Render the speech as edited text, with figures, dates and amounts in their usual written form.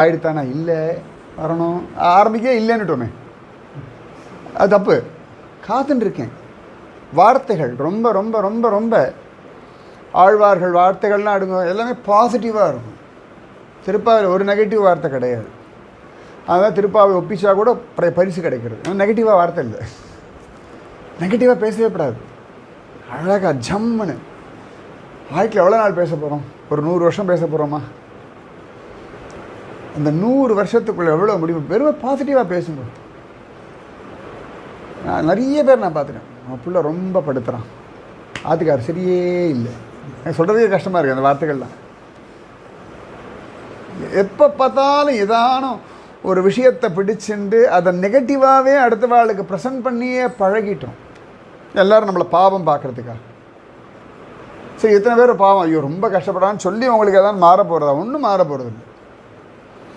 ஆயிடுத்தானா? இல்லை, வரணும், ஆரம்பிக்கவே இல்லைன்னுட்டோமே, அது தப்பு. காத்துட்டுருக்கேன். வார்த்தைகள் ரொம்ப ரொம்ப ரொம்ப ரொம்ப ஆழ்வார்கள் வார்த்தைகள்லாம் அடுங்க எல்லாமே பாசிட்டிவாக இருக்கும். திருப்பாவில் ஒரு நெகட்டிவ் வார்த்தை கிடையாது. அதுதான் திருப்பாவை ஒப்பிச்சா கூட பரிசு கிடைக்கிறது. நெகட்டிவாக வார்த்தை இல்லை, நெகட்டிவாக பேசவே கூடாது. அழகாக ஜம்முன்னு வாழ்க்கையில் எவ்வளோ நாள் பேச போகிறோம்? ஒரு 100 வருஷம் பேச போகிறோமா? அந்த 100 வருஷத்துக்குள்ளே எவ்வளோ முடியும்? வெறும் பாசிட்டிவாக பேசுங்க. நான் நிறைய பேர் நான் பார்த்துட்டேன், அவன் பிள்ளை ரொம்ப படுத்துகிறான், ஆத்துக்கார் சரியே இல்லை. எனக்கு சொல்கிறதே கஷ்டமாக இருக்குது அந்த வார்த்தைகள்லாம். எப்போ பார்த்தாலும் ஏதானும் ஒரு விஷயத்தை பிடிச்சிண்டு அதை நெகட்டிவாகவே அடுத்த வாழ்க்கை ப்ரெசன்ட் பண்ணியே பழகிட்டோம். எல்லோரும் நம்மளை பாவம் பார்க்குறதுக்கா? சரி, எத்தனை பேர் பாவம், ஐயோ ரொம்ப கஷ்டப்படான்னு சொல்லி உங்களுக்கு எதாவது மாற போகிறதா? ஒன்றும் மாற போகிறது இல்லை.